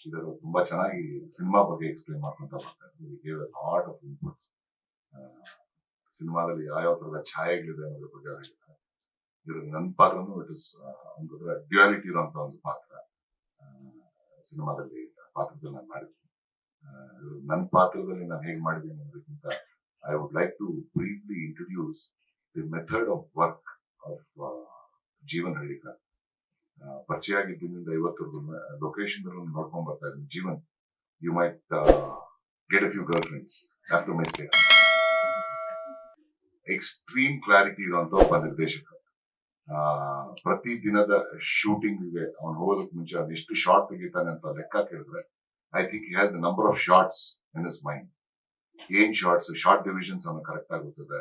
ಶ್ರೀಧರ್ ತುಂಬಾ ಚೆನ್ನಾಗಿ ಸಿನಿಮಾ ಬಗ್ಗೆ ಎಕ್ಸ್ಪ್ಲೈನ್ ಮಾಡ್ಕೊಂತ ಬರ್ತಾರೆ. Gave a lot of inputs. ಸಿನಿಮಾದಲ್ಲಿ ಯಾವ ತರದ ಛಾಯೆಗಳಿದೆ ಅನ್ನೋದ್ರ ಬಗ್ಗೆ ಅವ್ರು ಹೇಳ್ತಾರೆ. ಇದ್ರಲ್ಲಿ ನನ್ನ ಪಾತ್ರನು ಇಟ್ ಇಸ್ ಒಂದು ಡ್ಯುಯಾಲಿಟಿ ಇರುವಂತ ಒಂದು ಪಾತ್ರ ಸಿನಿಮಾದಲ್ಲಿ ಪಾತ್ರದಲ್ಲಿ ನಾನು ಮಾಡಿದ್ದೀನಿ. ನನ್ನ ಪಾತ್ರದಲ್ಲಿ ನಾನು ಹೇಗೆ ಮಾಡಿದ್ದೀನಿ ಅನ್ನೋದಕ್ಕಿಂತ I would like to briefly introduce the method of work of Jeevan Hallikar. ಪರಿಚಯ ಆಗಿದ್ದರಿಂದ ಇವತ್ತು ಲೊಕೇಶನ್ ನೋಡ್ಕೊಂಡ್ ಬರ್ತಾ ಇದ್ದೀನಿ. Jeevan, you might get a few girl friends after my stay. Extreme clarity ಇರುವಂತ ಒಬ್ಬ ನಿರ್ದೇಶಕ. ಪ್ರತಿ ದಿನದ ಶೂಟಿಂಗ್ಗೆ ಅವನು ಹೋಗೋದಕ್ಕೆ ಮುಂಚೆ ಅದೆಷ್ಟು ಶಾರ್ಟ್ ತೆಗಿತಾನೆ ಅಂತ ಲೆಕ್ಕ ಕೇಳಿದ್ರೆ I think he has the number of shorts in his mind. ಏನ್ ಶಾರ್ಟ್ಸ್, ಶಾರ್ಟ್ ಡಿವಿಷನ್ಸ್ ಅವನು ಕರೆಕ್ಟ್ ಆಗುತ್ತದೆ.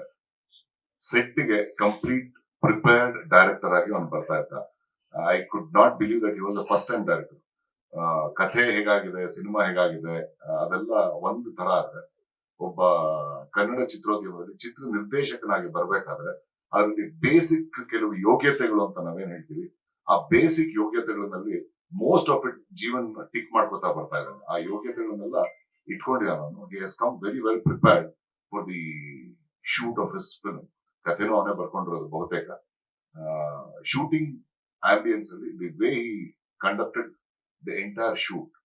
ಸೆಟ್ಗೆ ಕಂಪ್ಲೀಟ್ ಪ್ರಿಪೇರ್ಡ್ ಡೈರೆಕ್ಟರ್ ಆಗಿ ಅವನು ಬರ್ತಾ ಇದ್ದ. I could not believe that he was the first time director. ಕಥೆ ಹೇಗಾಗಿದೆ, ಸಿನಿಮಾ ಹೇಗಾಗಿದೆ ಅದೆಲ್ಲ ಒಂದು ತರ ಆದ್ರೆ, ಒಬ್ಬ ಕನ್ನಡ ಚಿತ್ರೋದ್ಯಮದಲ್ಲಿ ಚಿತ್ರ ನಿರ್ದೇಶಕನಾಗಿ ಬರ್ಬೇಕಾದ್ರೆ ಅದರಲ್ಲಿ ಬೇಸಿಕ್ ಕೆಲವು ಯೋಗ್ಯತೆಗಳು ಅಂತ ನಾವೇನ್ ಹೇಳ್ತೀವಿ, ಆ ಬೇಸಿಕ್ ಯೋಗ್ಯತೆಗಳಲ್ಲಿ most of it Jeevan tick ಮಾಡ್ಕೊತಾ ಬರ್ತಾ ಇದ್ದಾನೆ. ಆ ಯೋಗ್ಯತೆಗಳನ್ನೆಲ್ಲ ಇಟ್ಕೊಂಡಿದ್ದಾನು. He has come very well prepared for the shoot of his film. ಕಥೆನೂ ಅವನೇ ಬರ್ಕೊಂಡಿರೋದು ಬಹುತೇಕ. ಶೂಟಿಂಗ್ ಆಂಬಿಯನ್ಸ್ ಅಲ್ಲಿ the way he conducted the entire shoot,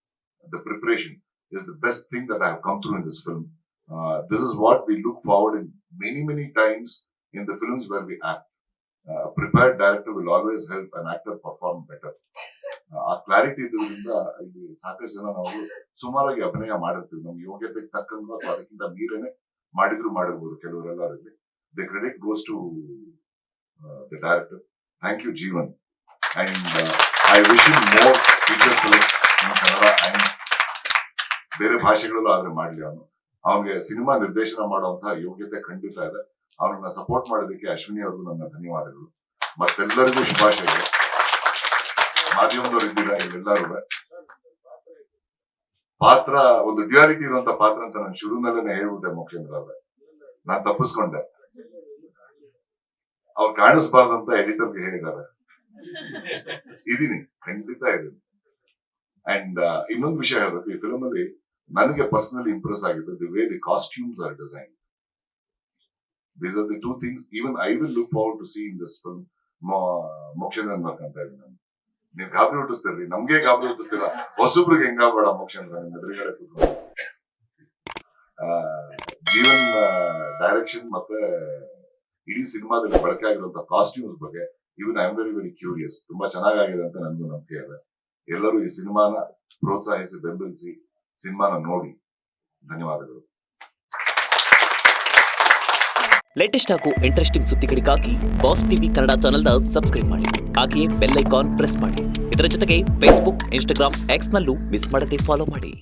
the preparation is the best thing that I have come through in this film. This is what we look forward in many times in the films where we act. A prepared director will always help an actor perform better. ಆ clarity ಇದ್ರಿಂದ ಇಲ್ಲಿ ಸಾಕಷ್ಟು ಜನ ನಾವು ಸುಮಾರಾಗಿ ಅಭಿನಯ ಮಾಡಿರ್ತೀವಿ. ನಮ್ಗೆ ಯೋಗ್ಯತೆಗೆ ತಕ್ಕಂಗೆ ಅಥವಾ ಅದಕ್ಕಿಂತ ಮೀರೇನೆ ಮಾಡಿರ್ಬೋದು ಕೆಲವರೆಲ್ಲ. The credit goes to the director. Thank you Jeevan, and I wish you more feature films in Kannada and ಬೇರೆ ಭಾಷೆಗಳಲ್ಲೂ ಆದ್ರೆ ಮಾಡ್ಲಿ. ಅವನಿಗೆ ಸಿನಿಮಾ ನಿರ್ದೇಶನ ಮಾಡುವಂತಹ ಯೋಗ್ಯತೆ ಖಂಡಿತ ಇದೆ. ಅವನನ್ನ ಸಪೋರ್ಟ್ ಮಾಡೋದಕ್ಕೆ ಅಶ್ವಿನಿ ಅವ್ರಿಗೂ ನನ್ನ ಧನ್ಯವಾದಗಳು. ಮತ್ತೆಲ್ಲರಿಗೂ ಶುಭಾಶಯಗಳು. ಮಾಧ್ಯಮದವರು ಇದ್ದೀರಾ ಇಲ್ಲೆಲ್ಲರೂ. ಪಾತ್ರ ಒಂದು ಡ್ಯುಯಾಲಿಟಿ ಇರುವಂತ ಪಾತ್ರ ಅಂತ ನಾನು ಶುರುನಲ್ಲೇ ಹೇಳ್ಬಿಟ್ಟೆ ಮುಖ್ಯೇಂದ್ರ ಅವ್ರೆ. ನಾನ್ ತಪ್ಪಿಸ್ಕೊಂಡೆ. ಅವ್ರು ಕಾಣಿಸ್ಬಾರ್ದಂತ ಎಡಿಟರ್ಗೆ ಹೇಳಿದ್ದಾರೆ. ಇದೀನಿ, ಖಂಡಿತ ಇದೀನಿ. ಅಂಡ್ ಇನ್ನೊಂದು ವಿಷಯ ಹೇಳ್ಬೇಕು, ಈ ಫಿಲ್ಮ್ ಅಲ್ಲಿ ನನಗೆ ಪರ್ಸನಲಿ ಇಂಪ್ರೆಸ್ ಆಗಿತ್ತು the way the costumes R design. These are the two things even I will look forward to see in this film. Mokshendra ಅನ್ಬೇಕಂತ ಇದ್ದೀನಿ ನಾನು. ನೀವು ಗಾಬರಿ ಹುಟ್ಟಿಸ್ತೀರಿ, ನಮ್ಗೆ ಗಾಬರಿ ಹುಟ್ಟಿಸ್ತೀರ, ಹೊಸಬ್ರಿಗೆ ಹೆಂಗಾಗಬೇಡ ಮೋಕ್ಷೇಂದ್ರ ನಿಮ್ಮ ಎದುರುಗಡೆ ಕೂತ್ಕೊಂಡು. ಜೀವನ್ ಡೈರೆಕ್ಷನ್ ಮತ್ತೆ ಇಡೀ ಸಿನಿಮಾದಲ್ಲಿ ಬಳಕೆ ಆಗಿರುವಂತಹ ಕಾಸ್ಟ್ಯೂಮ್ಸ್ ಬಗ್ಗೆ even I am very curious. ತುಂಬಾ ಚೆನ್ನಾಗಿದೆ ಅಂತ ನನಗೂ ನಂಬಿಕೆ ಇದೆ. ಎಲ್ಲರೂ ಈ ಸಿನಿಮಾನ ಪ್ರೋತ್ಸಾಹಿಸಿ ಬೆಂಬಲಿಸಿ ಸಿನಿಮಾನ ನೋಡಿ. ಧನ್ಯವಾದಗಳು. ಲೇಟೆಸ್ಟ್ ಹಾಗೂ ಇಂಟ್ರೆಸ್ಟಿಂಗ್ ಸುದ್ದಿಗಳಿಗಾಗಿ ಬಾಸ್ ಟಿವಿ ಕನ್ನಡ ಚಾನೆಲ್ನ ಸಬ್ಸ್ಕ್ರೈಬ್ ಮಾಡಿ. ಹಾಗೆಯೇ ಬೆಲ್ ಐಕಾನ್ ಪ್ರೆಸ್ ಮಾಡಿ. ಇದರ ಜೊತೆಗೆ ಫೇಸ್ಬುಕ್, ಇನ್ಸ್ಟಾಗ್ರಾಮ್, ಎಕ್ಸ್ ನಲ್ಲೂ ಮಿಸ್ ಮಾಡದೆ ಫಾಲೋ ಮಾಡಿ.